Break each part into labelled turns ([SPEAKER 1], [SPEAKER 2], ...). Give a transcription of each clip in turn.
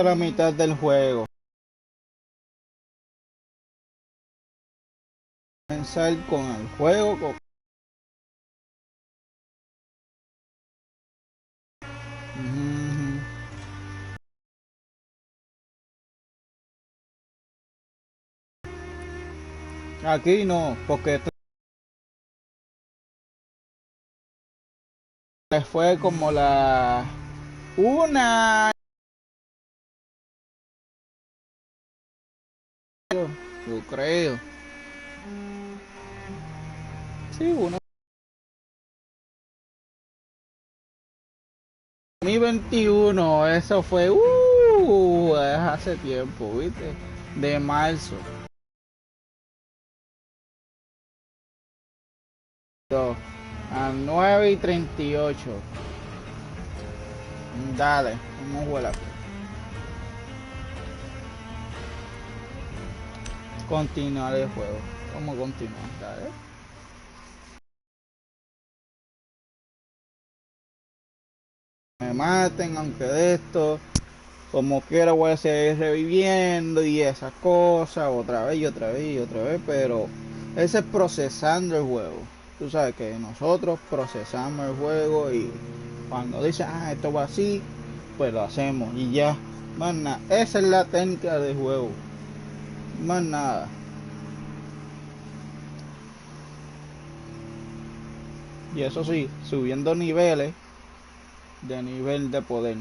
[SPEAKER 1] la mitad del juego. Comenzar con el juego. Aquí no, porque fue como la una. Yo creo. Sí, una. 2021, eso fue es hace tiempo, ¿viste? De marzo. A 9:38. Dale, vamos a jugar. Continuar el juego. Vamos a continuar, dale. Me maten, aunque de esto, como quiera voy a seguir reviviendo y esas cosas, otra vez y otra vez y otra vez, pero ese es procesando el juego. Tú sabes que nosotros procesamos el juego y cuando dicen, esto va así, pues lo hacemos y ya. Más nada, esa es la técnica del juego. Más nada. Y eso sí, subiendo niveles de nivel de poder.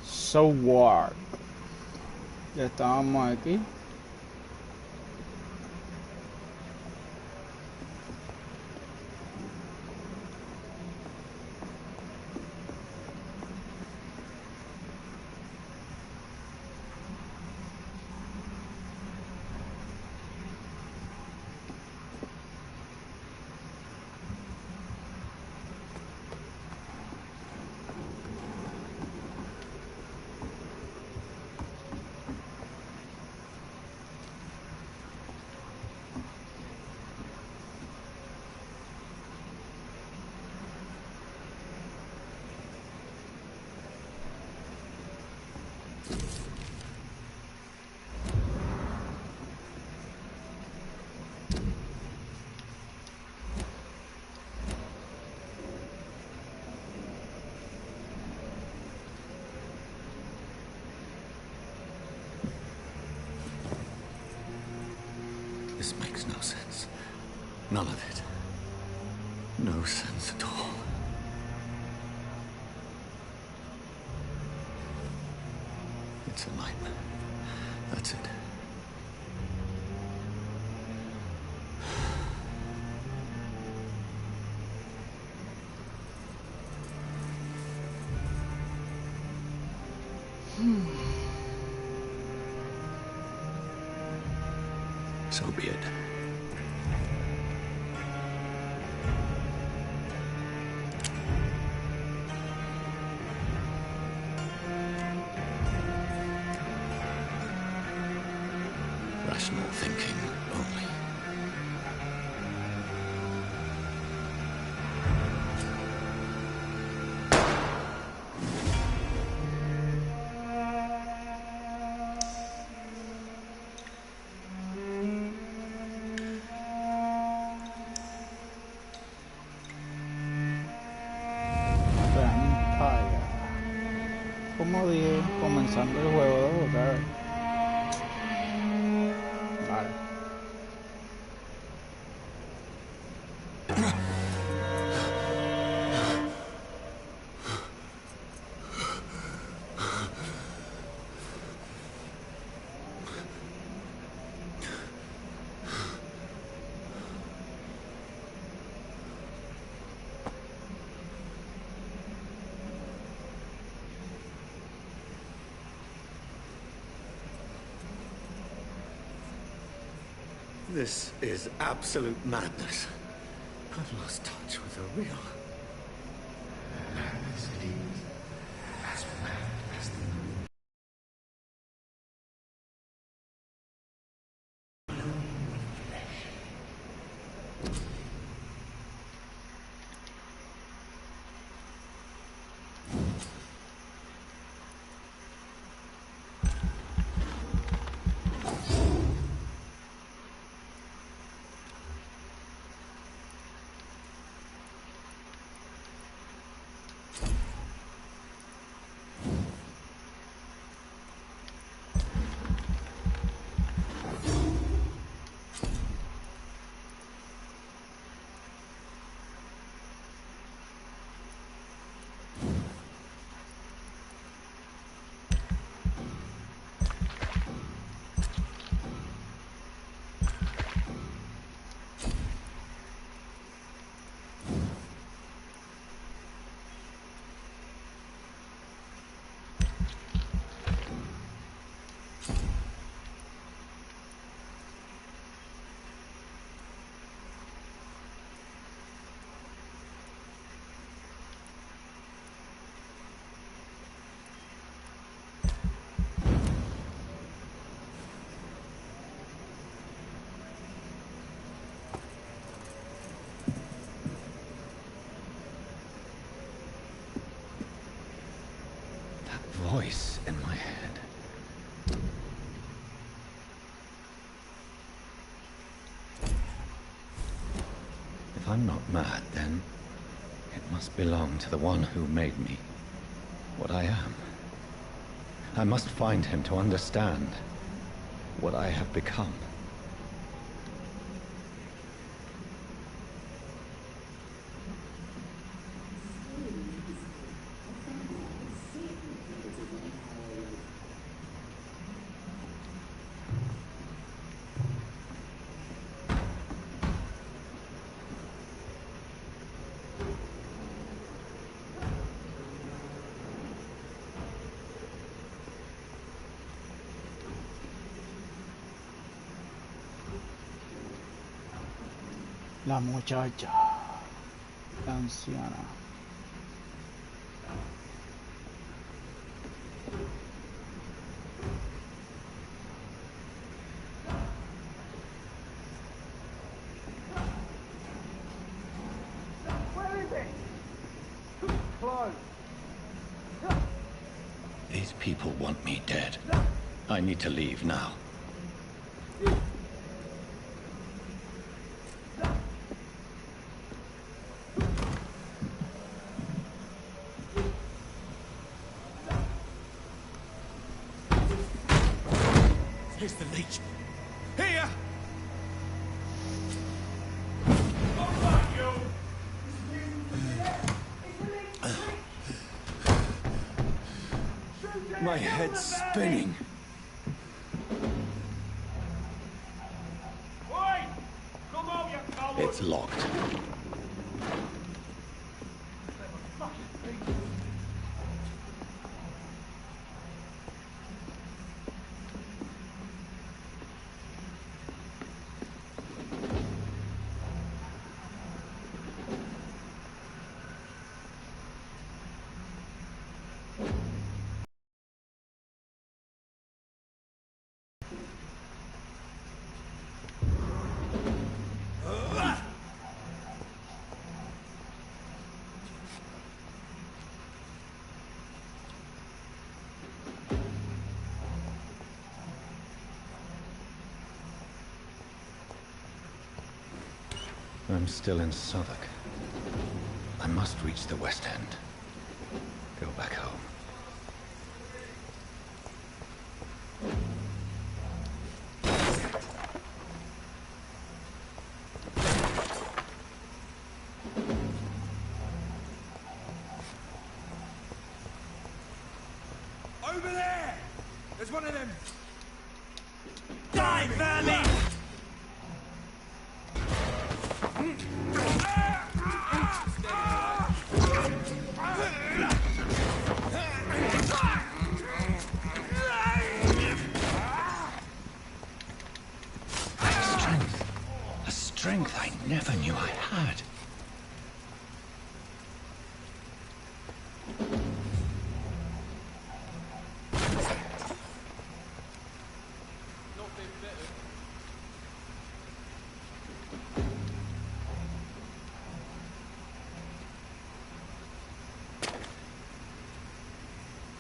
[SPEAKER 1] So what? Ya estábamos aquí.
[SPEAKER 2] This makes no sense. None of it. No sense at all. It's a nightmare. That's it. So be it. Rational thinking only.
[SPEAKER 1] Como dije, comenzando el juego de jugar. Vale.
[SPEAKER 2] This is absolute madness. I've lost touch with the real. Madness it is. As mad as the moon. voice in my head. If I'm not mad, then it must belong to the one who made me what I am. I must find him to understand what I have become.
[SPEAKER 1] La muchacha, la anciana.
[SPEAKER 3] Where is it? Close.
[SPEAKER 2] These people want me dead. I need to leave now.
[SPEAKER 3] Here's the leech. Here! My head's spinning.
[SPEAKER 2] It's locked. I'm still in Southwark. I must reach the West End. Go back home.
[SPEAKER 3] Over there! There's one of them! Die, vermin!
[SPEAKER 2] A strength I never knew I had.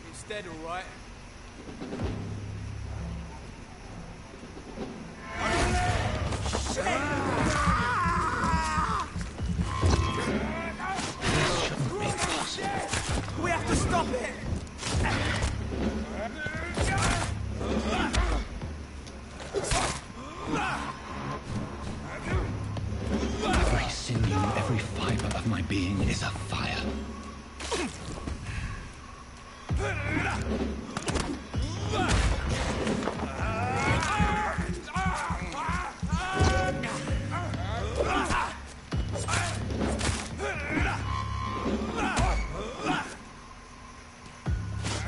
[SPEAKER 3] It's dead, all right. We have to stop it!
[SPEAKER 2] Every sinew, every fiber of my being is afire.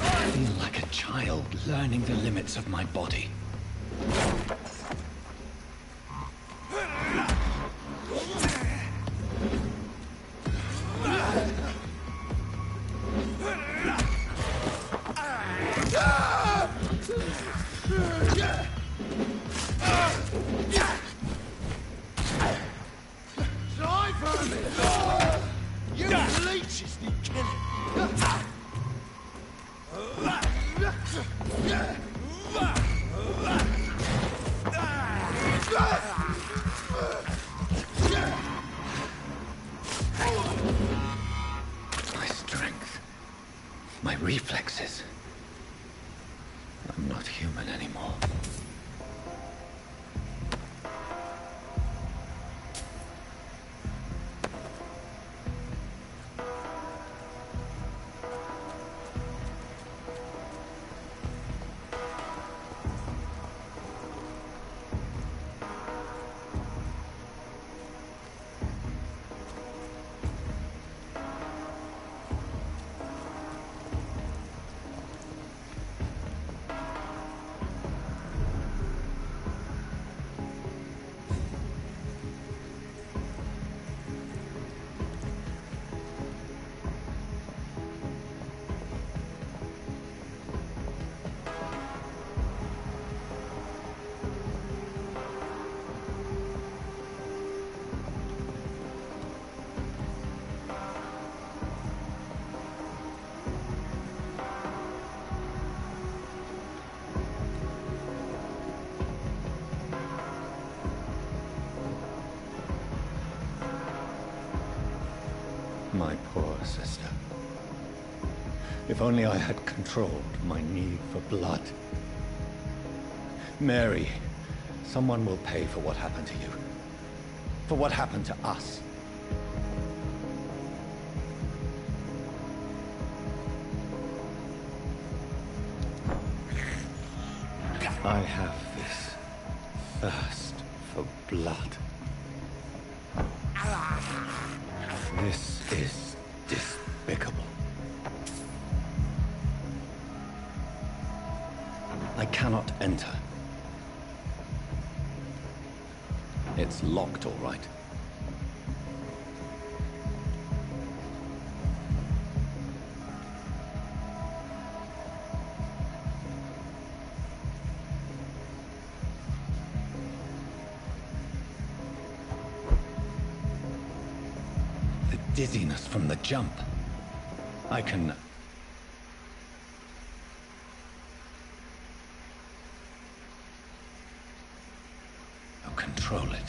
[SPEAKER 2] I feel like a child learning the limits of my body.
[SPEAKER 3] You leeches need killing!
[SPEAKER 2] My poor sister. If only I had controlled my need for blood. Mary, someone will pay for what happened to you. For what happened to us. I have this thirst for blood. This is despicable. I cannot enter. It's locked, all right. The dizziness from the jump. I can... control it.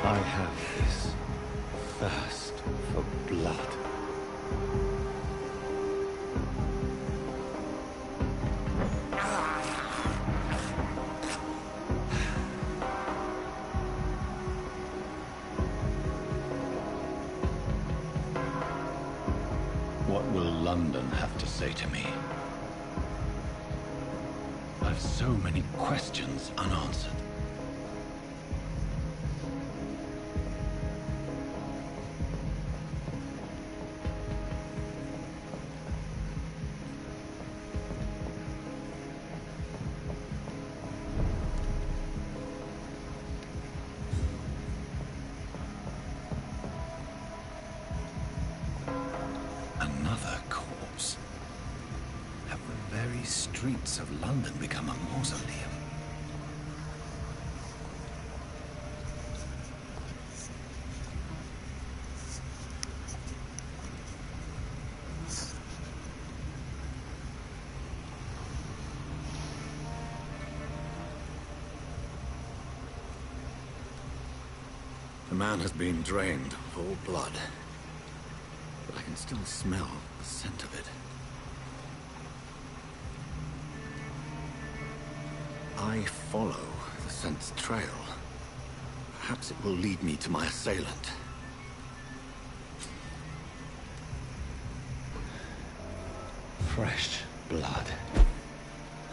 [SPEAKER 2] I have this thirst for blood. What will London have to say to me? I've so many questions unanswered. Another corpse. Have the very streets of London become a mausoleum? The man has been drained of all blood. But I can still smell the scent of it. I follow the scent's trail. Perhaps it will lead me to my assailant. Fresh blood.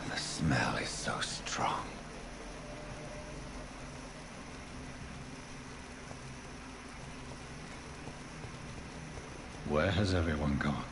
[SPEAKER 2] The smell is so strong. Where has everyone gone?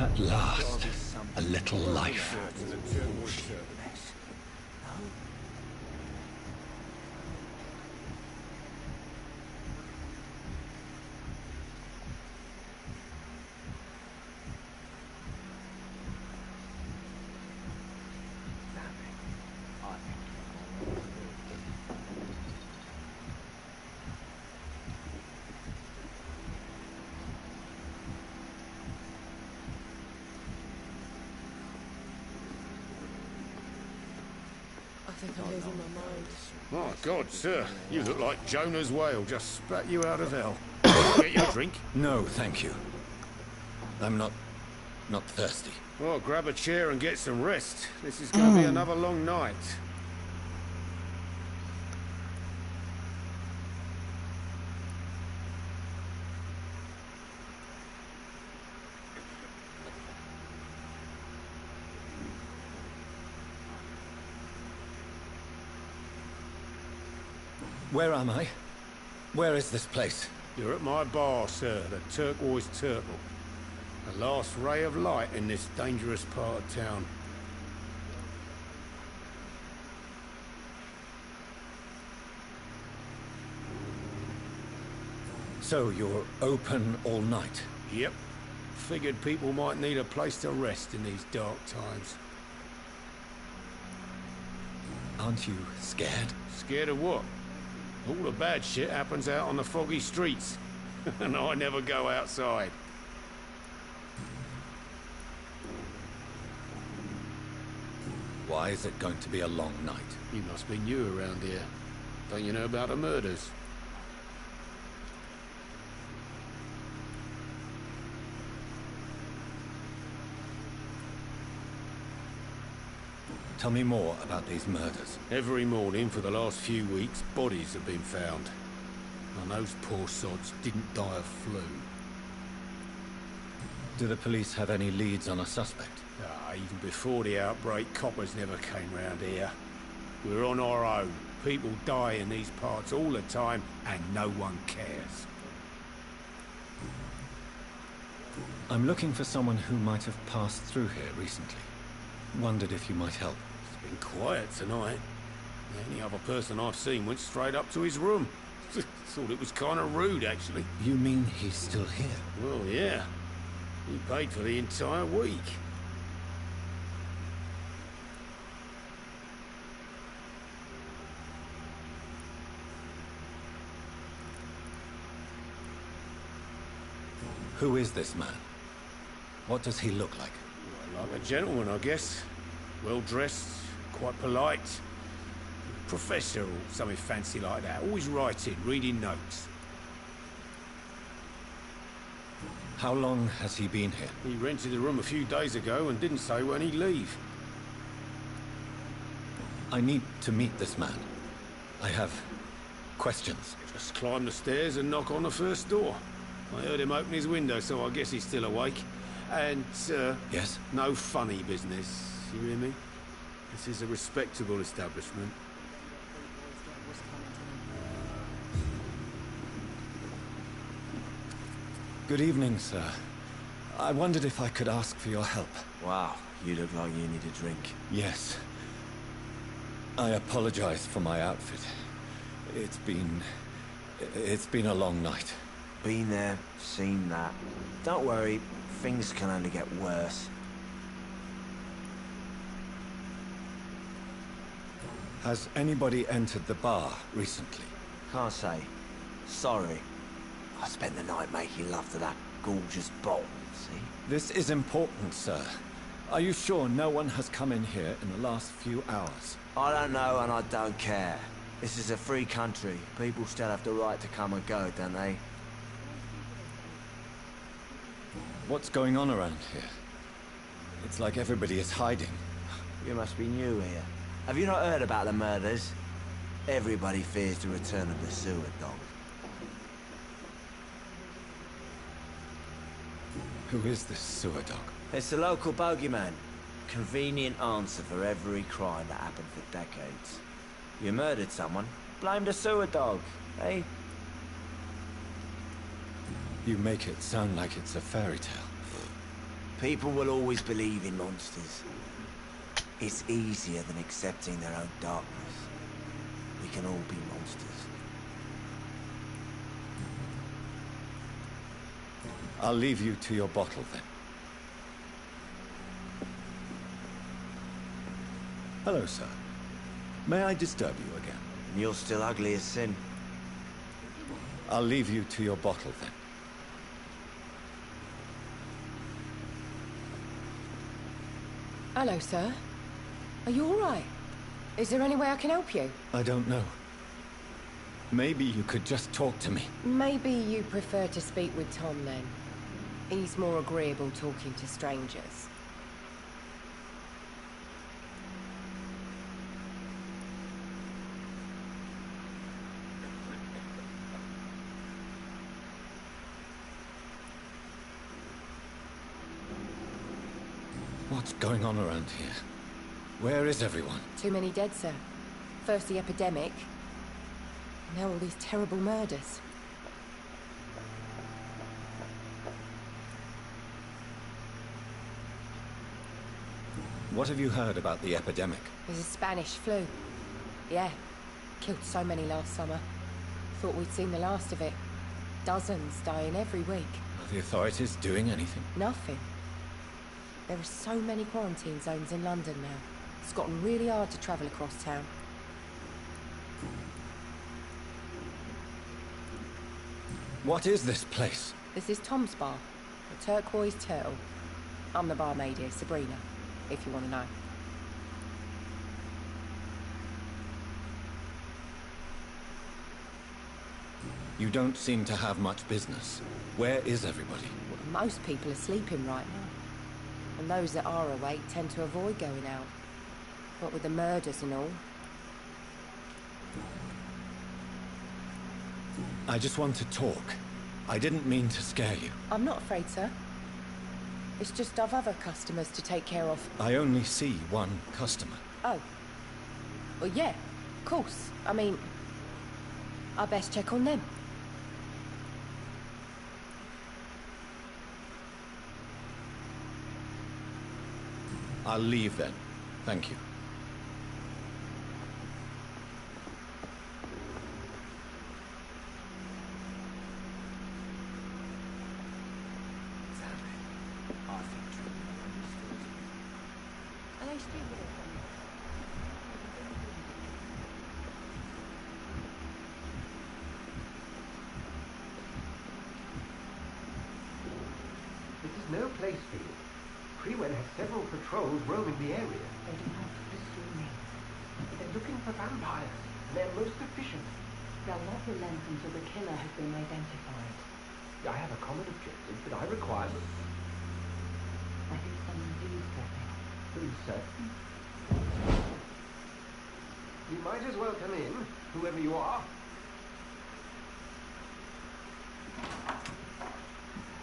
[SPEAKER 2] At last, a little life.
[SPEAKER 4] I think I'm losing my mind.
[SPEAKER 5] My God, sir, you look like Jonah's whale just spat you out of hell. Get you a drink?
[SPEAKER 2] No, thank you. I'm not thirsty.
[SPEAKER 5] Well, grab a chair and get some rest. This is going to be another long night.
[SPEAKER 2] Where am I? Where is this place?
[SPEAKER 5] You're at my bar, sir, the Turquoise Turtle. The last ray of light in this dangerous part of town.
[SPEAKER 2] So you're open all night?
[SPEAKER 5] Yep. Figured people might need a place to rest in these dark times.
[SPEAKER 2] Aren't you scared?
[SPEAKER 5] Scared of what? All the bad shit happens out on the foggy streets. And I never go outside.
[SPEAKER 2] Why is it going to be a long night?
[SPEAKER 5] You must be new around here. Don't you know about the murders?
[SPEAKER 2] Tell me more about these murders.
[SPEAKER 5] Every morning for the last few weeks, bodies have been found. And those poor sods didn't die of flu.
[SPEAKER 2] Do the police have any leads on a suspect?
[SPEAKER 5] Even before the outbreak, coppers never came round here. We're on our own. People die in these parts all the time, and no one cares.
[SPEAKER 2] I'm looking for someone who might have passed through here recently. Wondered if you might help.
[SPEAKER 5] It's been quiet tonight. Any other person I've seen went straight up to his room. Thought it was kind of rude, actually.
[SPEAKER 2] You mean he's still here?
[SPEAKER 5] Well, yeah. He paid for the entire week.
[SPEAKER 2] Who is this man? What does he look like?
[SPEAKER 5] Well, like a gentleman, I guess. Well-dressed, quite polite. Professor or something fancy like that. Always writing, reading notes.
[SPEAKER 2] How long has he been here?
[SPEAKER 5] He rented the room a few days ago and didn't say when he'd leave.
[SPEAKER 2] I need to meet this man. I have questions.
[SPEAKER 5] Just climb the stairs and knock on the first door. I heard him open his window, so I guess he's still awake. And,
[SPEAKER 2] Yes?
[SPEAKER 5] no funny business. You hear me? This is a respectable establishment.
[SPEAKER 2] Good evening, sir. I wondered if I could ask for your help.
[SPEAKER 6] Wow, you look like you need a drink.
[SPEAKER 2] Yes. I apologize for my outfit. It's been a long night.
[SPEAKER 6] Been there, seen that. Don't worry, things can only get worse.
[SPEAKER 2] Has anybody entered the bar recently?
[SPEAKER 6] Can't say. Sorry. I spent the night making love to that gorgeous bottle, see?
[SPEAKER 2] This is important, sir. Are you sure no one has come in here in the last few hours?
[SPEAKER 6] I don't know and I don't care. This is a free country. People still have the right to come and go, don't they?
[SPEAKER 2] What's going on around here? It's like everybody is hiding.
[SPEAKER 6] You must be new here. Have you not heard about the murders? Everybody fears the return of the sewer dog.
[SPEAKER 2] Who is this sewer dog?
[SPEAKER 6] It's the local bogeyman. Convenient answer for every crime that happened for decades. You murdered someone, blame the sewer dog, eh?
[SPEAKER 2] You make it sound like it's a fairy tale.
[SPEAKER 6] People will always believe in monsters. It's easier than accepting their own darkness. We can all be monsters.
[SPEAKER 2] I'll leave you to your bottle then. Hello, sir. May I disturb you again?
[SPEAKER 6] You're still ugly as sin.
[SPEAKER 2] I'll leave you to your bottle then.
[SPEAKER 4] Hello, sir. Are you all right? Is there any way I can help you?
[SPEAKER 2] I don't know. Maybe you could just talk to me.
[SPEAKER 4] Maybe you prefer to speak with Tom then. He's more agreeable talking to strangers.
[SPEAKER 2] What's going on around here? Where is everyone?
[SPEAKER 4] Too many dead, sir. First the epidemic, now all these terrible murders.
[SPEAKER 2] What have you heard about the epidemic?
[SPEAKER 4] There's a Spanish flu. Yeah, killed so many last summer. Thought we'd seen the last of it. Dozens dying every week.
[SPEAKER 2] Are the authorities doing anything?
[SPEAKER 4] Nothing. There are so many quarantine zones in London now. It's gotten really hard to travel across town.
[SPEAKER 2] What is this place?
[SPEAKER 4] This is Tom's bar, the Turquoise Turtle. I'm the barmaid here, Sabrina, if you want to know.
[SPEAKER 2] You don't seem to have much business. Where is everybody?
[SPEAKER 4] Well, most people are sleeping right now. And those that are awake tend to avoid going out. What with the murders and all.
[SPEAKER 2] I just want to talk. I didn't mean to scare you.
[SPEAKER 4] I'm not afraid, sir. It's just I've other customers to take care of.
[SPEAKER 2] I only see one customer.
[SPEAKER 4] Oh. Well, yeah, of course. I mean, I best check on them.
[SPEAKER 2] I'll leave then. Thank you.
[SPEAKER 7] This is no place for you. Freewen has several patrols roaming the area.
[SPEAKER 8] They do not pursue me.
[SPEAKER 7] They're looking for vampires. They're most efficient.
[SPEAKER 8] They'll not relent until the killer has been identified.
[SPEAKER 7] I have a common objective, but I require them.
[SPEAKER 8] I think someone is stepping.
[SPEAKER 7] Please, sir. You might as well come in, whoever you are.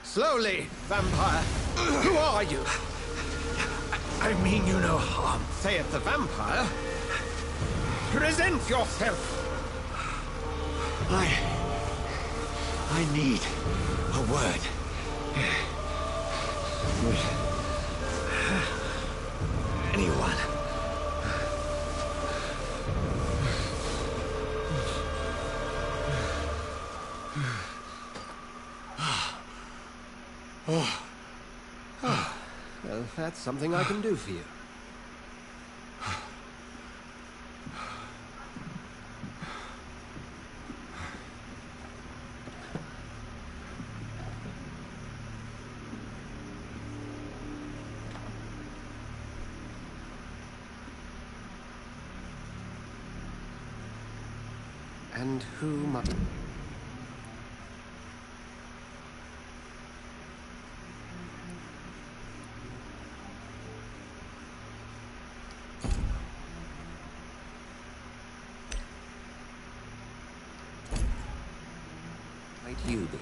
[SPEAKER 3] Slowly, vampire. Who are you? I mean you no harm, saith the vampire. Present yourself.
[SPEAKER 9] I need a word. Anyone.
[SPEAKER 7] Well, that's something I can do for you. And who might... might you be?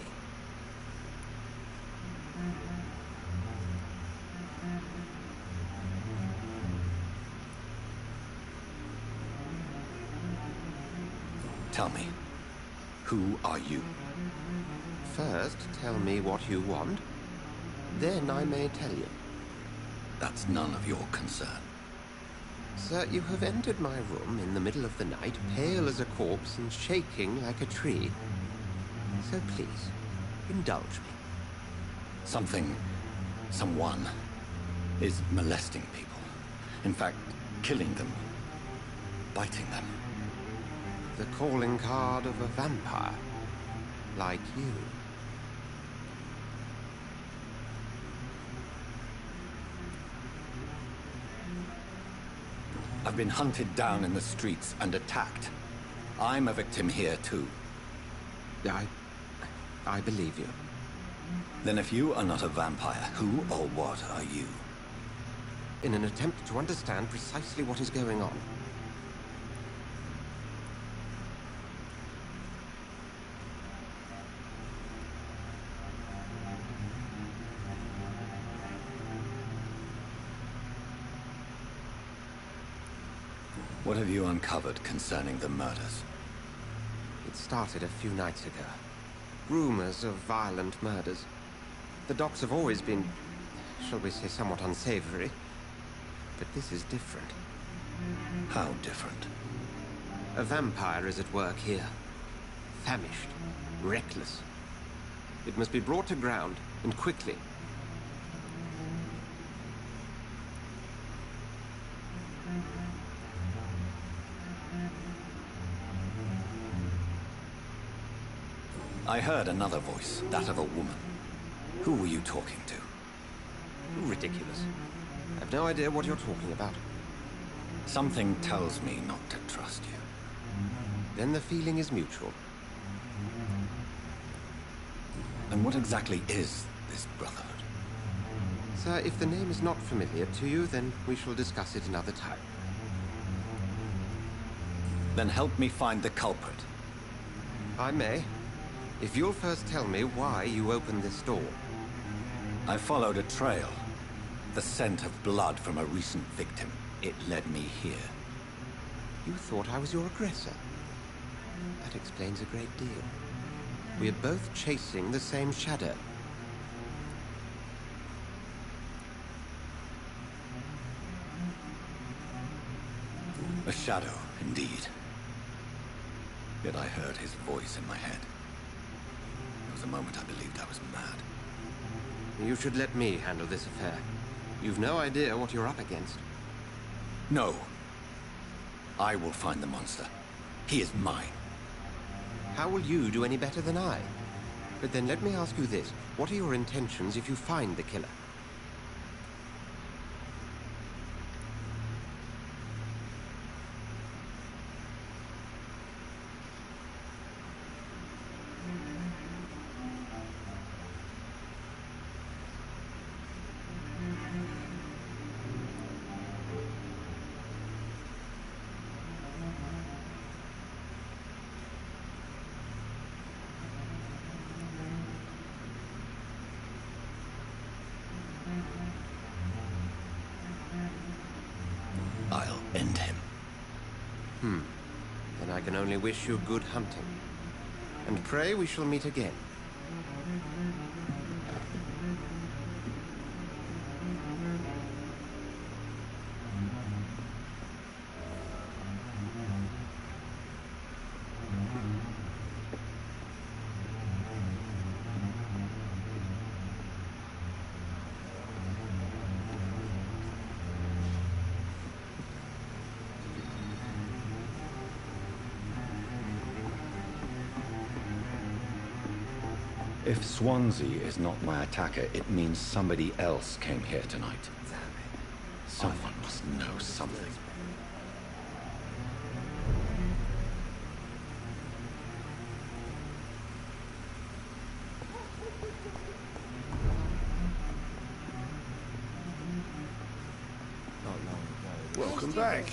[SPEAKER 2] Tell me, who are you?
[SPEAKER 7] First, tell me what you want. Then I may tell you.
[SPEAKER 2] That's none of your concern.
[SPEAKER 7] Sir, you have entered my room in the middle of the night, pale as a corpse and shaking like a tree. So please, indulge me.
[SPEAKER 2] Someone is molesting people. In fact, killing them. Biting them.
[SPEAKER 7] The calling card of a vampire. Like you.
[SPEAKER 2] I've been hunted down in the streets and attacked. I'm a victim here, too.
[SPEAKER 7] I believe you.
[SPEAKER 2] Then if you are not a vampire, who or what are you?
[SPEAKER 7] In an attempt to understand precisely what is going on.
[SPEAKER 2] What have you uncovered concerning the murders?
[SPEAKER 7] It started a few nights ago. Rumors of violent murders. The docks have always been, shall we say, somewhat unsavory. But this is different.
[SPEAKER 2] How different?
[SPEAKER 7] A vampire is at work here. Famished. Reckless. It must be brought to ground, and quickly.
[SPEAKER 2] I heard another voice, that of a woman. Who were you talking to?
[SPEAKER 7] Ridiculous. I have no idea what you're talking about.
[SPEAKER 2] Something tells me not to trust you.
[SPEAKER 7] Then the feeling is mutual.
[SPEAKER 2] And what exactly is this Brotherhood?
[SPEAKER 7] Sir, if the name is not familiar to you, then we shall discuss it another time.
[SPEAKER 2] Then help me find the culprit.
[SPEAKER 7] I may. If you'll first tell me why you opened this door.
[SPEAKER 2] I followed a trail. The scent of blood from a recent victim. It led me here.
[SPEAKER 7] You thought I was your aggressor. That explains a great deal. We are both chasing the same shadow.
[SPEAKER 2] A shadow, indeed. Yet I heard his voice in my head. There was a moment I believed I was mad.
[SPEAKER 7] You should let me handle this affair. You've no idea what you're up against.
[SPEAKER 2] No. I will find the monster. He is mine.
[SPEAKER 7] How will you do any better than I? But then let me ask you this. What are your intentions if you find the killer?
[SPEAKER 2] I'll end him.
[SPEAKER 7] Then I can only wish you good hunting. And pray we shall meet again.
[SPEAKER 2] If Swansea is not my attacker, it means somebody else came here tonight. Someone must know something.
[SPEAKER 5] Welcome back.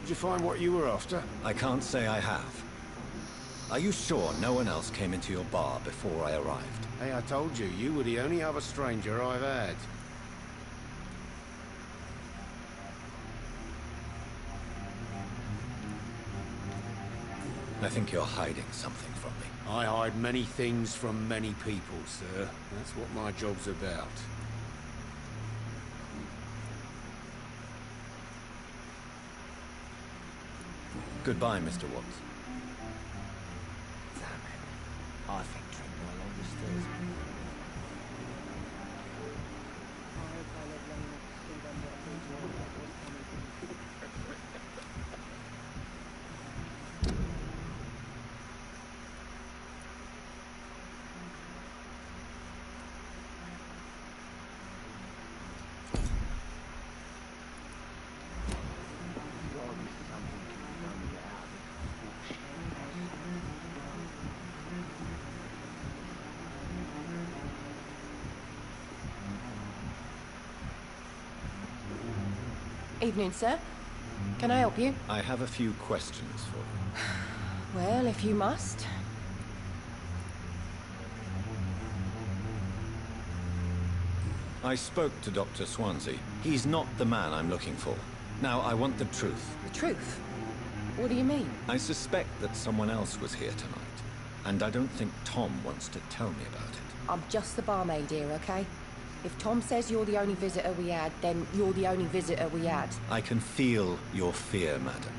[SPEAKER 5] Did you find what you were after?
[SPEAKER 2] I can't say I have. Are you sure no one else came into your bar before I arrived?
[SPEAKER 5] Hey, I told you, you were the only other stranger I've had.
[SPEAKER 2] I think you're hiding something from me.
[SPEAKER 5] I hide many things from many people, sir. That's what my job's about.
[SPEAKER 2] Goodbye, Mr. Watts.
[SPEAKER 6] Damn it. I think drink no longer stirs me.
[SPEAKER 4] Evening, sir. Can I help you?
[SPEAKER 2] I have a few questions for you.
[SPEAKER 4] Well, if you must.
[SPEAKER 2] I spoke to Dr. Swansea. He's not the man I'm looking for. Now, I want the truth.
[SPEAKER 4] The truth? What do you mean?
[SPEAKER 2] I suspect that someone else was here tonight, and I don't think Tom wants to tell me about it.
[SPEAKER 4] I'm just the barmaid here, okay? If Tom says you're the only visitor we had, then you're the only visitor we had.
[SPEAKER 2] I can feel your fear, madam.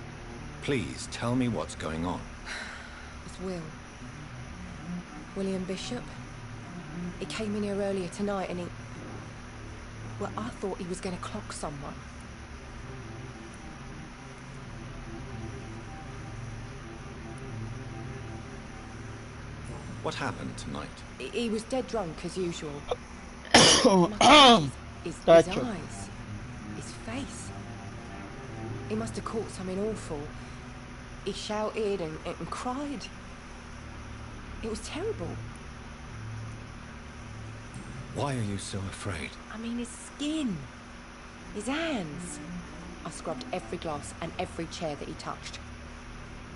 [SPEAKER 2] Please, tell me what's going on.
[SPEAKER 4] It's Will. William Bishop. He came in here earlier tonight and he... Well, I thought he was going to clock someone.
[SPEAKER 2] What happened tonight?
[SPEAKER 4] He was dead drunk, as usual. His eyes. His face. He must have caught something awful. He shouted and cried. It was terrible.
[SPEAKER 2] Why are you so afraid?
[SPEAKER 4] I mean, his skin. His hands. I scrubbed every glass and every chair that he touched.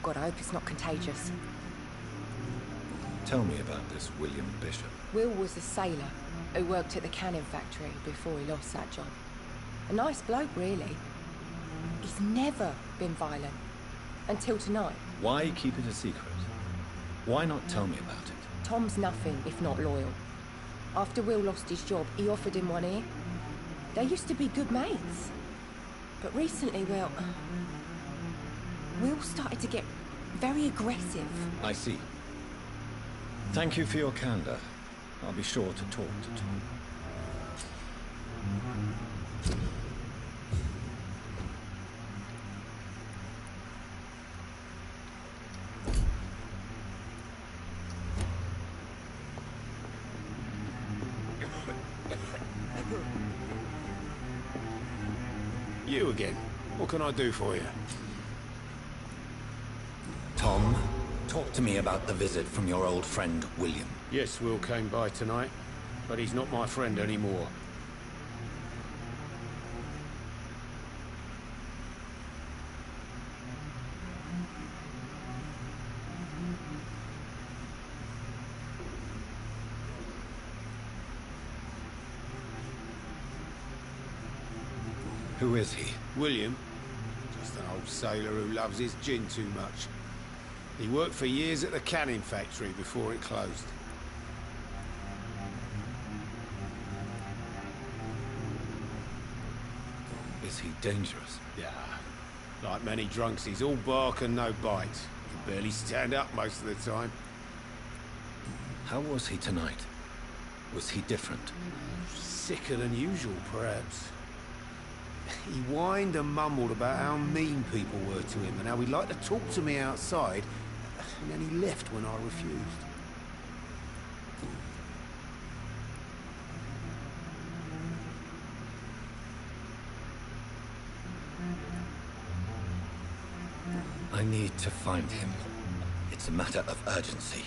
[SPEAKER 4] God, I hope it's not contagious.
[SPEAKER 2] Tell me about this William Bishop.
[SPEAKER 4] Will was a sailor who worked at the cannon factory before he lost that job. A nice bloke, really. He's never been violent. Until tonight.
[SPEAKER 2] Why keep it a secret? Why not tell me about it?
[SPEAKER 4] Tom's nothing if not loyal. After Will lost his job, he offered him one ear. They used to be good mates. But recently, well... Will started to get very aggressive.
[SPEAKER 2] I see. Thank you for your candor. I'll be sure to talk to Tom.
[SPEAKER 5] You again. What can I do for you?
[SPEAKER 2] Tom, talk to me about the visit from your old friend, William.
[SPEAKER 5] Yes, Will came by tonight, but he's not my friend anymore.
[SPEAKER 2] Who is he?
[SPEAKER 5] William, just an old sailor who loves his gin too much. He worked for years at the cannon factory before it closed.
[SPEAKER 2] Is he dangerous?
[SPEAKER 5] Yeah. Like many drunks, he's all bark and no bite. He can barely stand up most of the time.
[SPEAKER 2] How was he tonight? Was he different?
[SPEAKER 5] Sicker than usual, perhaps. He whined and mumbled about how mean people were to him and how he'd like to talk to me outside, and then he left when I refused.
[SPEAKER 2] I need to find him. It's a matter of urgency.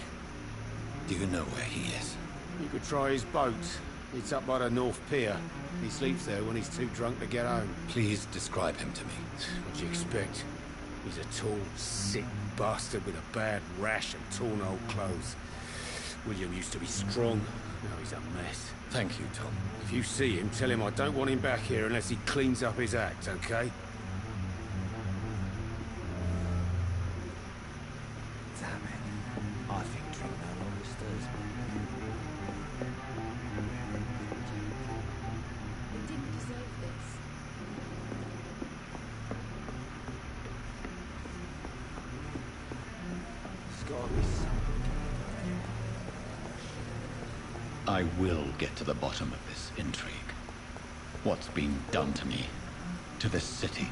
[SPEAKER 2] Do you know where he is?
[SPEAKER 5] You could try his boat. It's up by the North Pier. He sleeps there when he's too drunk to get home.
[SPEAKER 2] Please describe him to me.
[SPEAKER 5] What do you expect? He's a tall, sick bastard with a bad rash and torn old clothes. William used to be strong. Now he's a mess.
[SPEAKER 2] Thank you, Tom.
[SPEAKER 5] If you see him, tell him I don't want him back here unless he cleans up his act, okay?
[SPEAKER 6] Damn it. I think drink no longer stirs me.
[SPEAKER 4] He didn't deserve this.
[SPEAKER 2] I will get to the bottom of this intrigue. What's been done to me, to this city.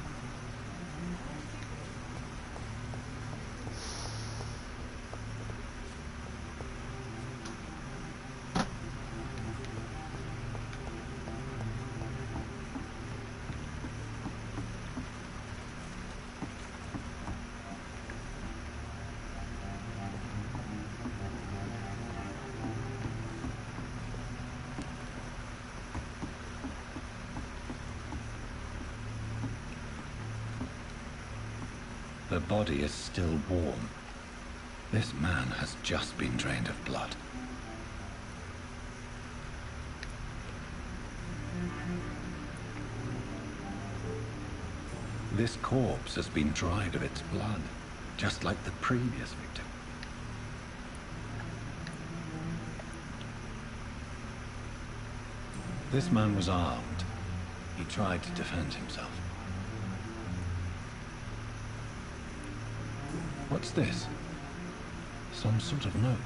[SPEAKER 2] The body is still warm. This man has just been drained of blood. This corpse has been dried of its blood, just like the previous victim. This man was armed. He tried to defend himself. What's this? Some sort of note.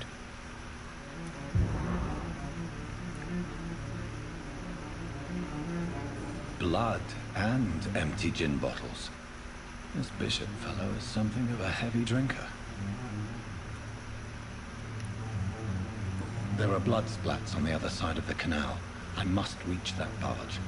[SPEAKER 2] Blood and empty gin bottles. This bishop fellow is something of a heavy drinker. There are blood splats on the other side of the canal. I must reach that barge.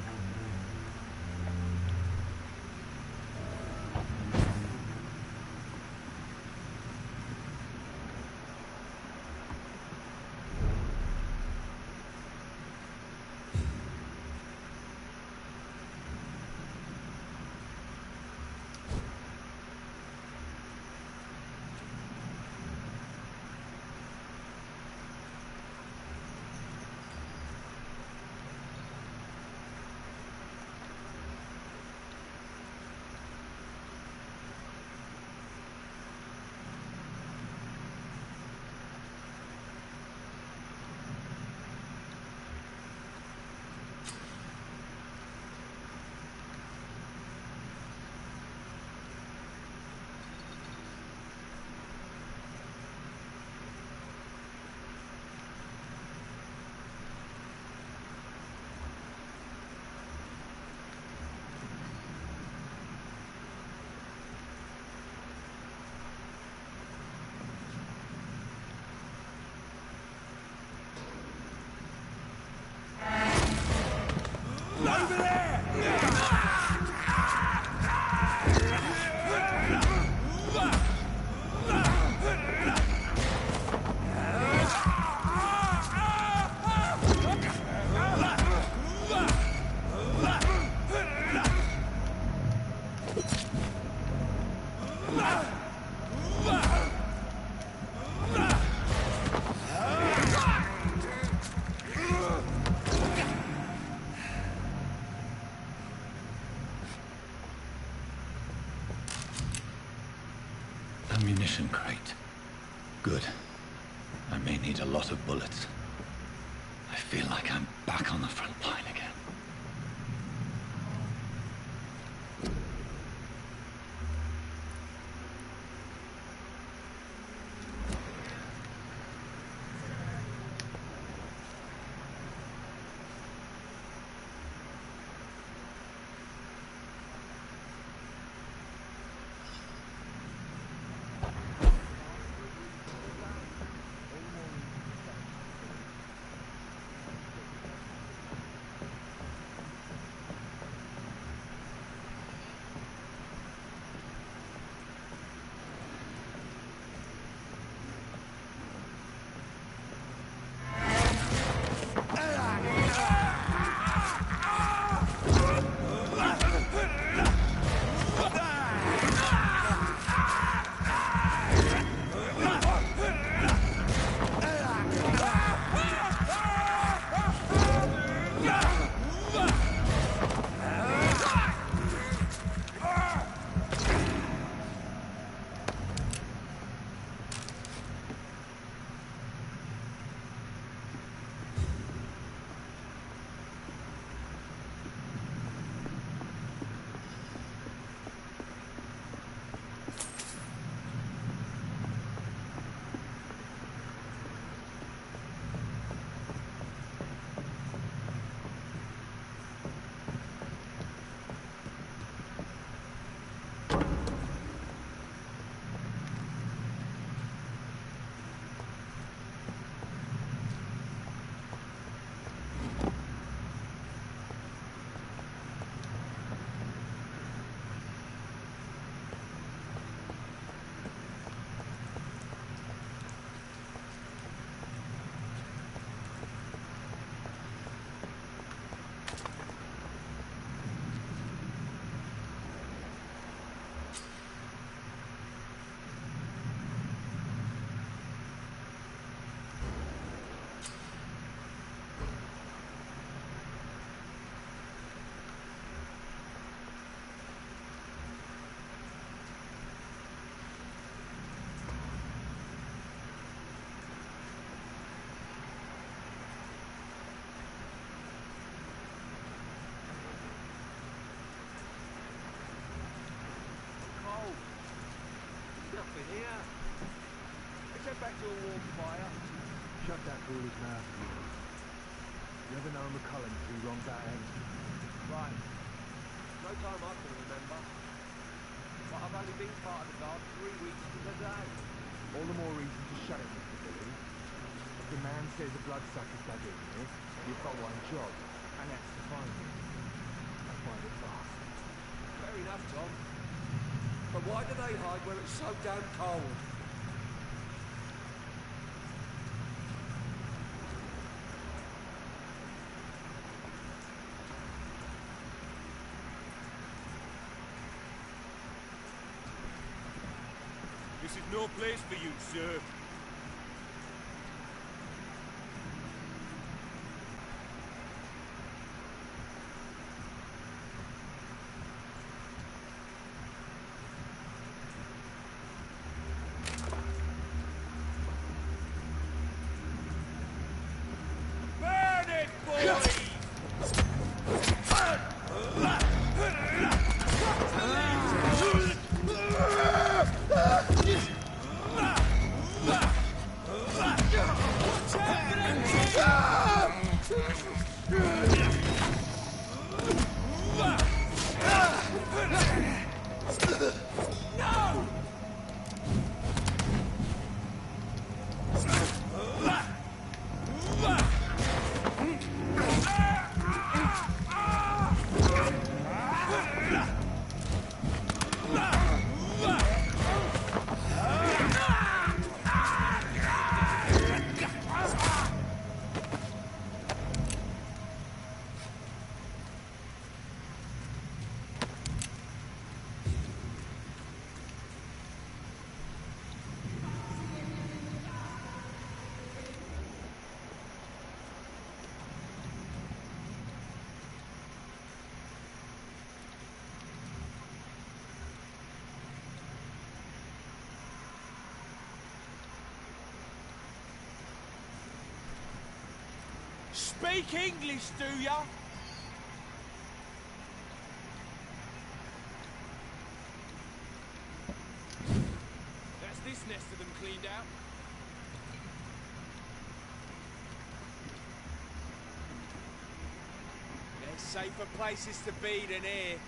[SPEAKER 2] Ammunition crate. Good. I may need a lot of bullets. I feel like I'm back on the front line again.
[SPEAKER 10] still warm fire.
[SPEAKER 11] Shut that foolish mouth of yours. You ever known McCullen too long that end?
[SPEAKER 10] Right. No time I can remember. But I've only been part of the guard 3 weeks to the day.
[SPEAKER 11] All the more reason to shut it, Mr. Billy. If the man says a bloodsucker's dug in here, you've got one job, and that's to find him. And find it fast.
[SPEAKER 10] Fair enough, Tom. But why do they hide where it's so damn cold?
[SPEAKER 3] This is no place for you, sir. Burn it, boys! Speak English, do ya? That's this nest of them cleaned out. There's safer places to be than here.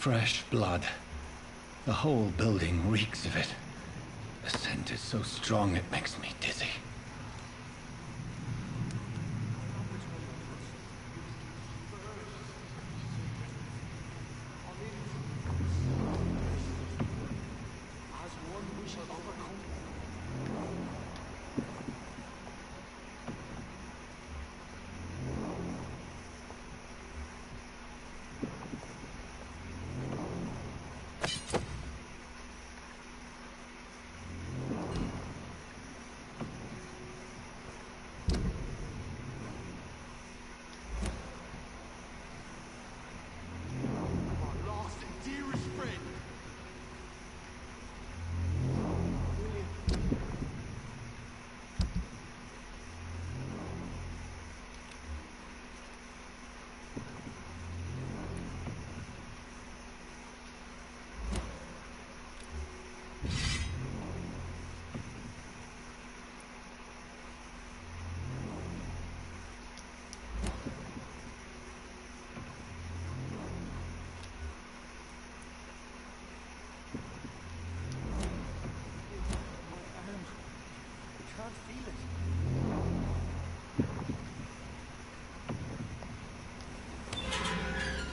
[SPEAKER 2] Fresh blood. The whole building reeks of it. The scent is so strong it makes me dizzy.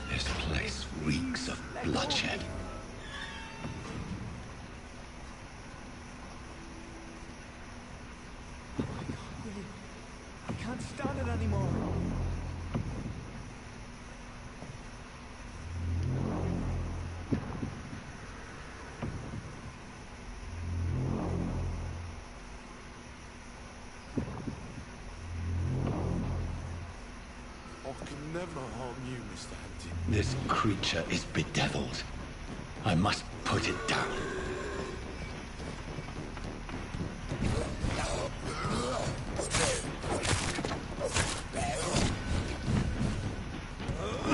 [SPEAKER 2] This place reeks of bloodshed.
[SPEAKER 3] I can't stand it anymore.
[SPEAKER 5] I can never harm you, Mr. Hampton.
[SPEAKER 2] This creature is bedeviled. I must put it down.
[SPEAKER 3] Ah!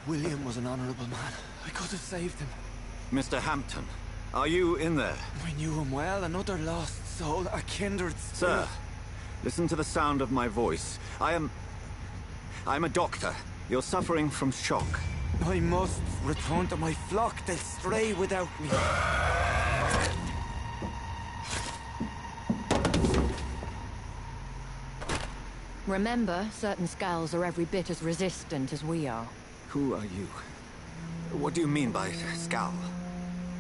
[SPEAKER 9] William was an honorable man. I could have saved him.
[SPEAKER 2] Mr. Hampton, are you in there?
[SPEAKER 9] I knew him well, another lost soul, a kindred spirit.
[SPEAKER 2] Sir, listen to the sound of my voice. I'm a doctor. You're suffering from shock.
[SPEAKER 9] I must return to my flock. They'll stray without me.
[SPEAKER 12] Remember, certain skulls are every bit as resistant as we are.
[SPEAKER 2] Who are you? What do you mean by scowl?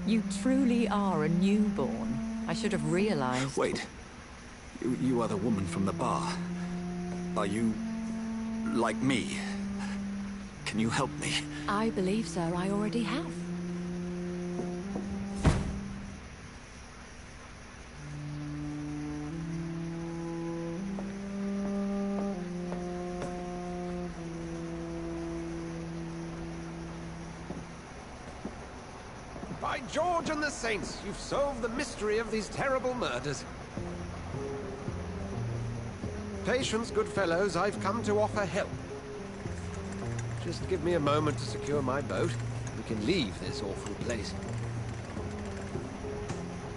[SPEAKER 12] You truly are a newborn. I should have realized.
[SPEAKER 2] Wait. You are the woman from the bar. Are you... like me? Can you help me?
[SPEAKER 12] I believe, sir, I already have.
[SPEAKER 7] By George and the Saints, you've solved the mystery of these terrible murders. Patience, good fellows, I've come to offer help. Just give me a moment to secure my boat. We can leave this awful place.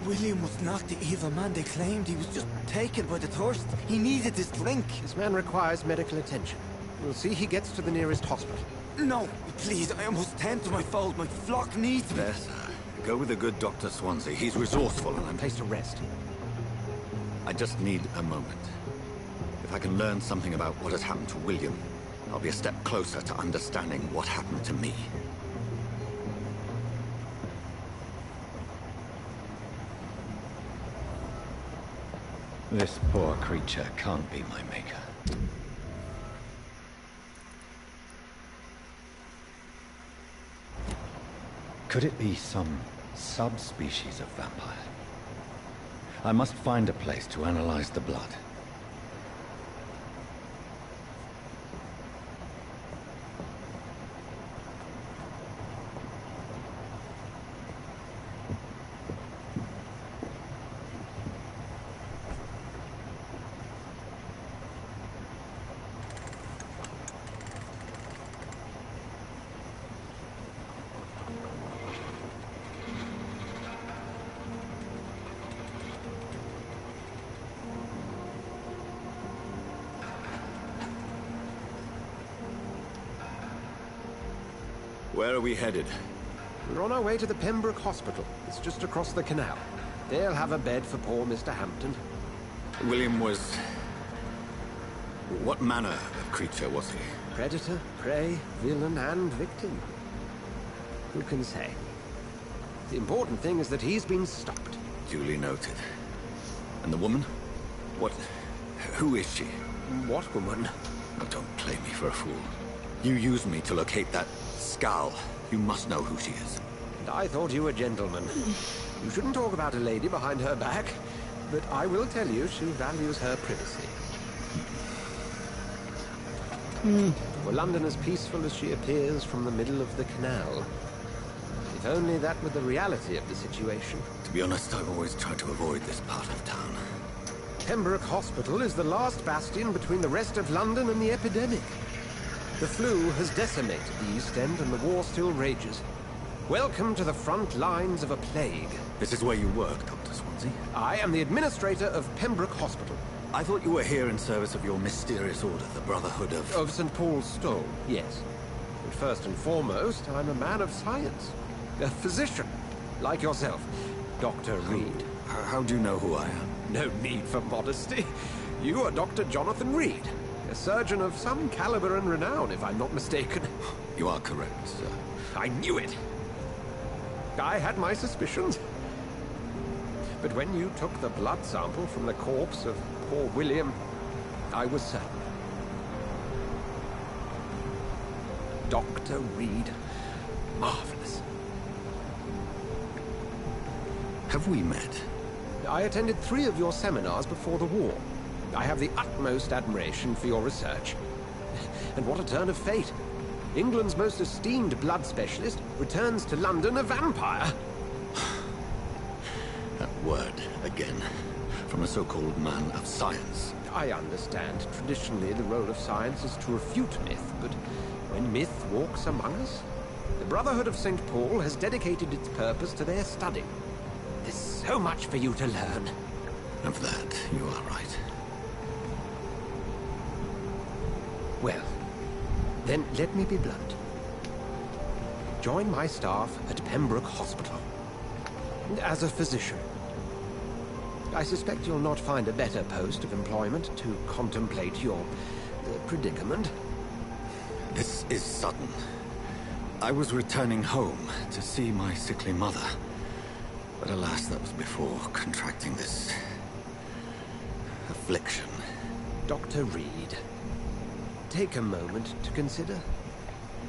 [SPEAKER 9] William was not the evil man they claimed. He was just taken by the thirst. He needed his drink.
[SPEAKER 7] This man requires medical attention. We'll see he gets to the nearest hospital.
[SPEAKER 9] No, please, I must tend to my fold. My flock needs me.
[SPEAKER 2] There, sir. Go with the good Dr. Swansea. He's resourceful and I'm...
[SPEAKER 7] Place to rest.
[SPEAKER 2] I just need a moment. If I can learn something about what has happened to William, I'll be a step closer to understanding what happened to me. This poor creature can't be my maker. Could it be some subspecies of vampire? I must find a place to analyze the blood. Where are we headed?
[SPEAKER 7] We're on our way to the Pembroke Hospital. It's just across the canal. They'll have a bed for poor Mr. Hampton.
[SPEAKER 2] William was... what manner of creature was he?
[SPEAKER 7] Predator, prey, villain, and victim. Who can say? The important thing is that he's been stopped.
[SPEAKER 2] Duly noted. And the woman? What... who is she?
[SPEAKER 7] What woman?
[SPEAKER 2] Oh, don't play me for a fool. You used me to locate that skull. You must know who she is.
[SPEAKER 7] And I thought you a gentleman. You shouldn't talk about a lady behind her back, but I will tell you she values her privacy. Were London as peaceful as she appears from the middle of the canal? If only that were the reality of the situation.
[SPEAKER 2] To be honest, I've always tried to avoid this part of town.
[SPEAKER 7] Pembroke Hospital is the last bastion between the rest of London and the epidemic. The flu has decimated the East End and the war still rages. Welcome to the front lines of a plague.
[SPEAKER 2] This is where you work, Dr. Swansea?
[SPEAKER 7] I am the administrator of Pembroke Hospital.
[SPEAKER 2] I thought you were here in service of your mysterious order, the Brotherhood of...
[SPEAKER 7] Of St. Paul's Stone, yes. But first and foremost, I'm a man of science. A physician, like yourself, Dr. Reed.
[SPEAKER 2] How do you know who I am?
[SPEAKER 7] No need for modesty. You are Dr. Jonathan Reed, a surgeon of some caliber and renown, if I'm not mistaken.
[SPEAKER 2] You are correct, sir.
[SPEAKER 7] I knew it! I had my suspicions. But when you took the blood sample from the corpse of poor William, I was certain. Dr. Reed. Marvelous.
[SPEAKER 2] Have we met?
[SPEAKER 7] I attended 3 of your seminars before the war. I have the utmost admiration for your research. And what a turn of fate. England's most esteemed blood specialist returns to London a vampire.
[SPEAKER 2] That word, again. From a so-called man of science.
[SPEAKER 7] I understand. Traditionally, the role of science is to refute myth, but then myth walks among us. The Brotherhood of St. Paul has dedicated its purpose to their study. There's so much for you to learn.
[SPEAKER 2] Of that, you are right.
[SPEAKER 7] Well, then let me be blunt. Join my staff at Pembroke Hospital. As a physician. I suspect you'll not find a better post of employment to contemplate your predicament.
[SPEAKER 2] This is sudden. I was returning home to see my sickly mother. But alas, that was before contracting this affliction.
[SPEAKER 7] Dr. Reed, take a moment to consider.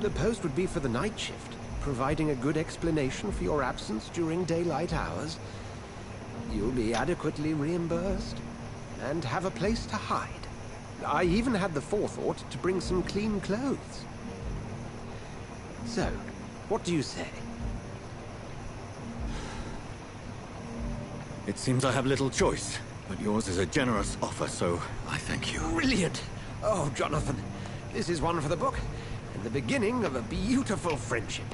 [SPEAKER 7] The post would be for the night shift, providing a good explanation for your absence during daylight hours. You'll be adequately reimbursed, and have a place to hide. I even had the forethought to bring some clean clothes. So, what do you say?
[SPEAKER 2] It seems I have little choice, but yours is a generous offer, so I thank you.
[SPEAKER 7] Brilliant! Oh, Jonathan, this is one for the book, and the beginning of a beautiful friendship.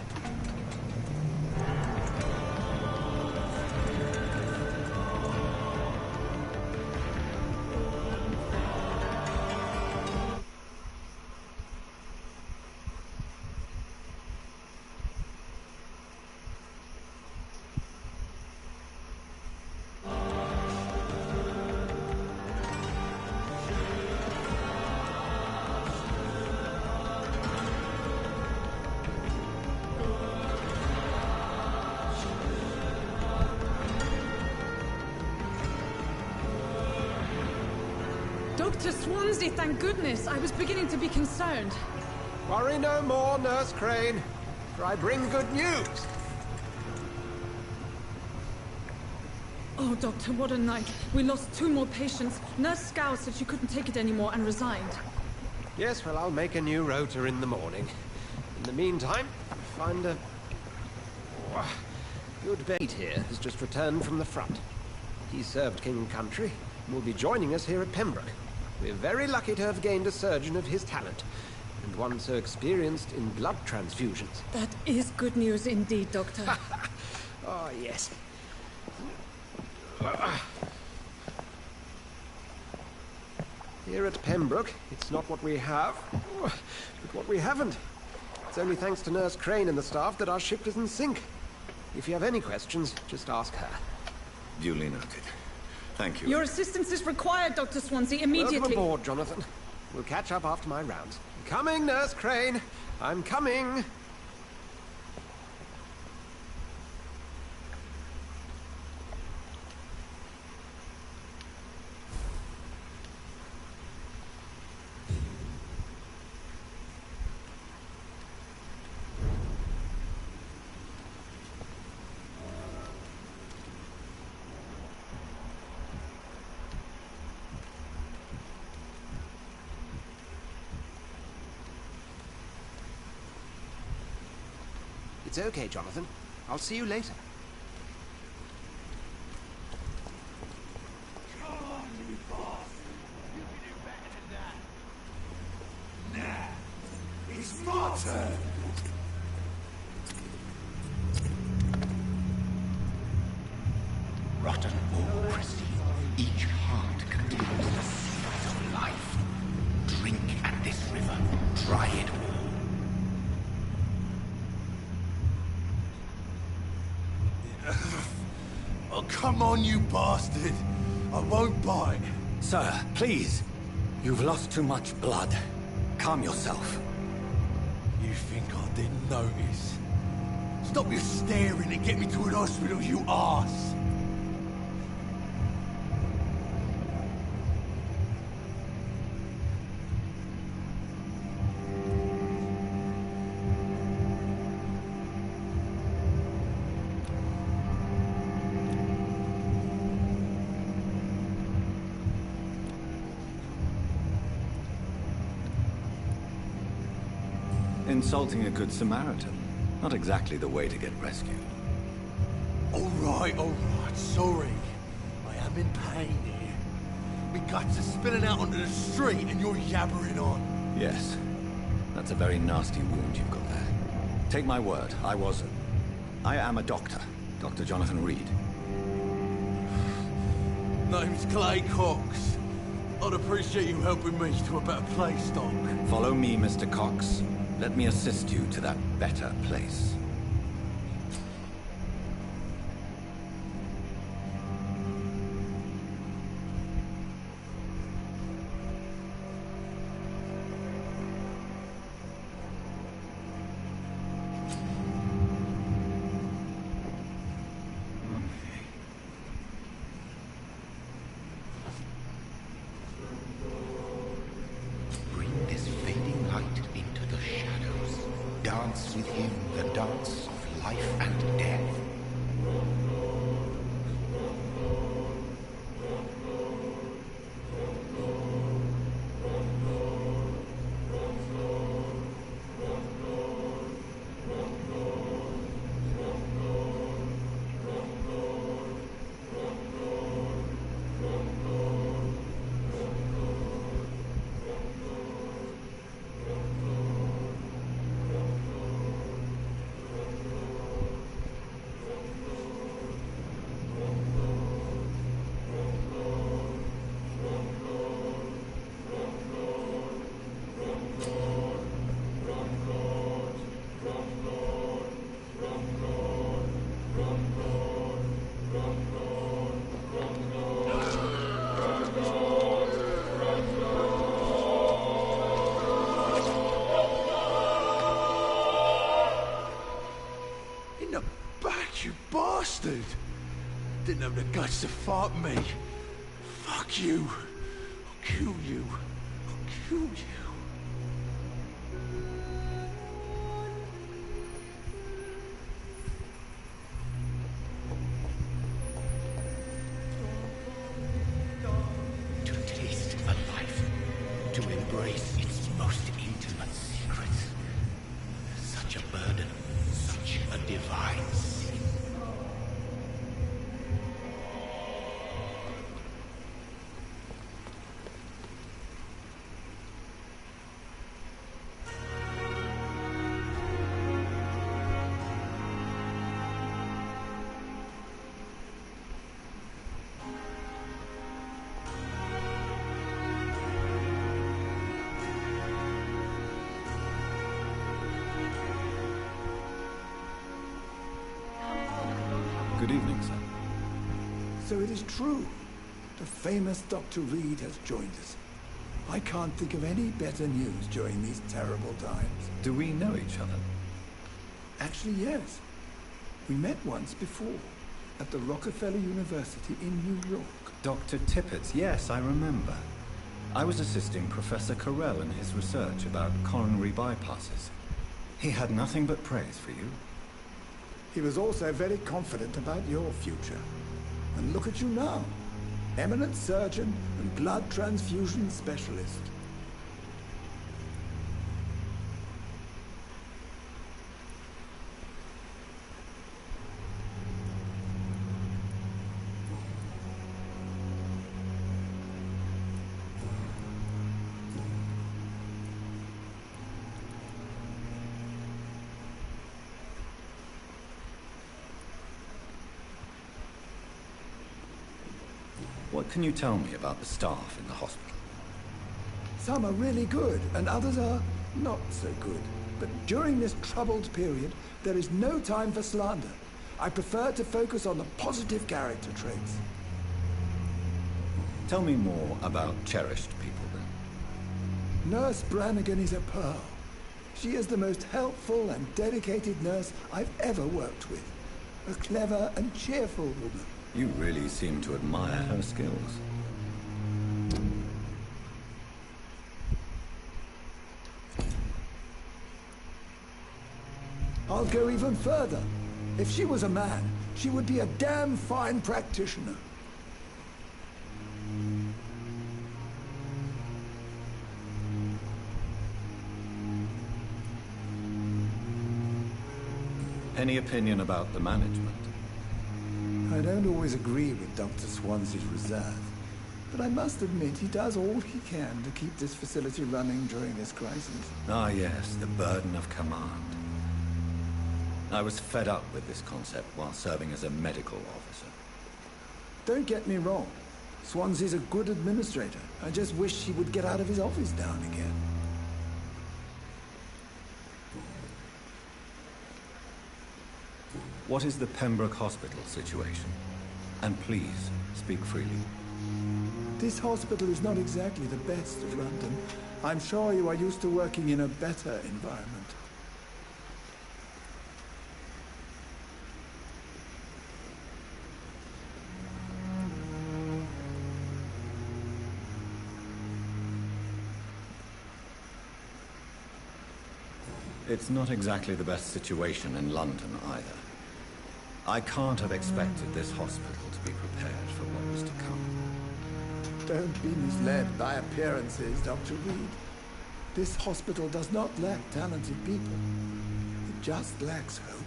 [SPEAKER 13] Dr. Swansea, thank goodness. I was beginning to be concerned.
[SPEAKER 7] Worry no more, Nurse Crane, for I bring good news.
[SPEAKER 13] Oh, Doctor, what a night. We lost 2 more patients. Nurse Scow said she couldn't take it anymore and resigned.
[SPEAKER 7] Yes, well, I'll make a new rota in the morning. In the meantime, find a... Good bait here has just returned from the front. He served King and Country and will be joining us here at Pembroke. We're very lucky to have gained a surgeon of his talent, and one so experienced in blood transfusions.
[SPEAKER 13] That is good news indeed, Doctor.
[SPEAKER 7] Oh, yes. Here at Pembroke, it's not what we have, but what we haven't. It's only thanks to Nurse Crane and the staff that our ship isn't sink. If you have any questions, just ask her.
[SPEAKER 2] Duly noted. Thank you.
[SPEAKER 13] Your assistance is required, Dr. Swansea, immediately.
[SPEAKER 7] Welcome aboard, Jonathan. We'll catch up after my rounds. Coming, Nurse Crane. I'm coming. It's okay, Jonathan. I'll see you later.
[SPEAKER 14] Come on, you boss! You can do better than that. Nah, it's my turn.
[SPEAKER 15] Rotten or pristine, each heart contains the seeds of life. Drink at this river, try it all.
[SPEAKER 14] Oh, come on, you bastard! I won't bite.
[SPEAKER 2] Sir, please. You've lost too much blood. Calm yourself.
[SPEAKER 14] You think I didn't notice? Stop your staring and get me to an hospital, you arse!
[SPEAKER 2] Insulting a good Samaritan. Not exactly the way to get rescued.
[SPEAKER 14] All right, sorry. I am in pain here. My guts are spilling out onto the street and you're yabbering on.
[SPEAKER 2] Yes. That's a very nasty wound you've got there. Take my word, I am a doctor. Dr. Jonathan Reed.
[SPEAKER 14] Name's Clay Cox. I'd appreciate you helping me to a better place, Doc.
[SPEAKER 2] Follow me, Mr. Cox. Let me assist you to that better place.
[SPEAKER 15] Dance with him the dance of life and death.
[SPEAKER 14] Bastard! Didn't have the guts to fight me. Fuck you. I'll kill you. I'll kill you.
[SPEAKER 15] To taste a life, to embrace its most intimate secrets. Such a burden, such a divine sin.
[SPEAKER 2] Good evening, sir.
[SPEAKER 16] So it is true. The famous Dr. Reed has joined us. I can't think of any better news during these terrible times.
[SPEAKER 2] Do we know each other?
[SPEAKER 16] Actually, yes. We met once before, at the Rockefeller University in New York.
[SPEAKER 2] Dr. Tippett, yes, I remember. I was assisting Professor Carell in his research about coronary bypasses. He had nothing but praise for you.
[SPEAKER 16] He was also very confident about your future. And look at you now. Eminent surgeon and blood transfusion specialist.
[SPEAKER 2] What can you tell me about the staff in the hospital?
[SPEAKER 16] Some are really good, and others are not so good. But during this troubled period, there is no time for slander. I prefer to focus on the positive character traits.
[SPEAKER 2] Tell me more about cherished people, then.
[SPEAKER 16] Nurse Brannigan is a pearl. She is the most helpful and dedicated nurse I've ever worked with. A clever and cheerful woman.
[SPEAKER 2] You really seem to admire her skills.
[SPEAKER 16] I'll go even further. If she was a man, she would be a damn fine practitioner.
[SPEAKER 2] Any opinion about the management?
[SPEAKER 16] I don't always agree with Dr. Swansea's reserve. but I must admit he does all he can to keep this facility running during this crisis.
[SPEAKER 2] Ah, yes, the burden of command. I was fed up with this concept while serving as a medical officer.
[SPEAKER 16] Don't get me wrong. Swansea's a good administrator. I just wish he would get out of his office now and again.
[SPEAKER 2] What is the Pembroke Hospital situation? And please, speak freely.
[SPEAKER 16] This hospital is not exactly the best of London. I'm sure you are used to working in a better environment.
[SPEAKER 2] It's not exactly the best situation in London either. I can't have expected this hospital to be prepared for what was to come.
[SPEAKER 16] Don't be misled by appearances, Dr. Reed. This hospital does not lack talented people. It just lacks hope.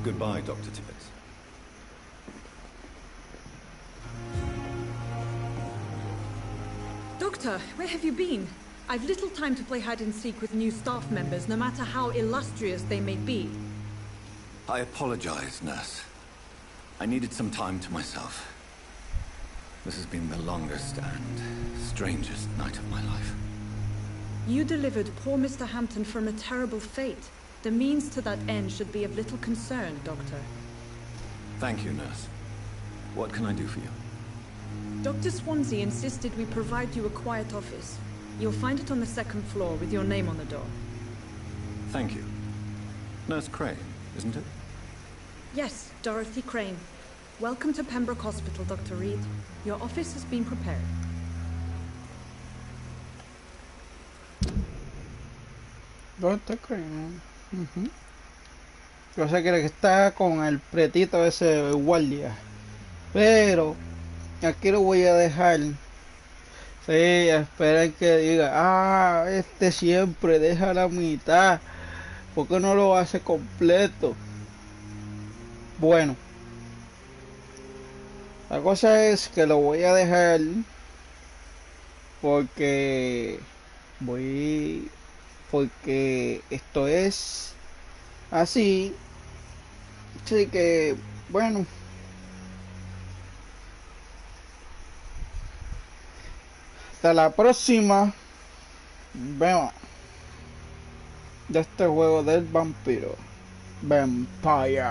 [SPEAKER 2] Goodbye, Dr. Tibbets.
[SPEAKER 13] Doctor, where have you been? I've little time to play hide and seek with new staff members, no matter how illustrious they may be.
[SPEAKER 2] I apologize, nurse. I needed some time to myself. This has been the longest and strangest night of my life.
[SPEAKER 13] You delivered poor Mr. Hampton from a terrible fate. The means to that end should be of little concern, Doctor.
[SPEAKER 2] Thank you, nurse. What can I do for you?
[SPEAKER 13] Dr. Swansea insisted we provide you a quiet office. You'll find it on the second floor with your name on the door.
[SPEAKER 2] Thank you. Nurse Crane, isn't it?
[SPEAKER 13] Yes, Dorothy Crane. Welcome to Pembroke Hospital, Dr. Reed. Your office has been prepared.
[SPEAKER 1] Dr. Crane. Yo sé que está con el pretito ese guardia. Pero aquí lo voy a dejar. Sí, esperen que diga, este siempre deja la mitad. ¿Por qué no lo hace completo? Bueno, la cosa es que lo voy a dejar porque esto es así. Así que, bueno. Hasta la próxima. Vemos de este juego del vampiro. Vampire.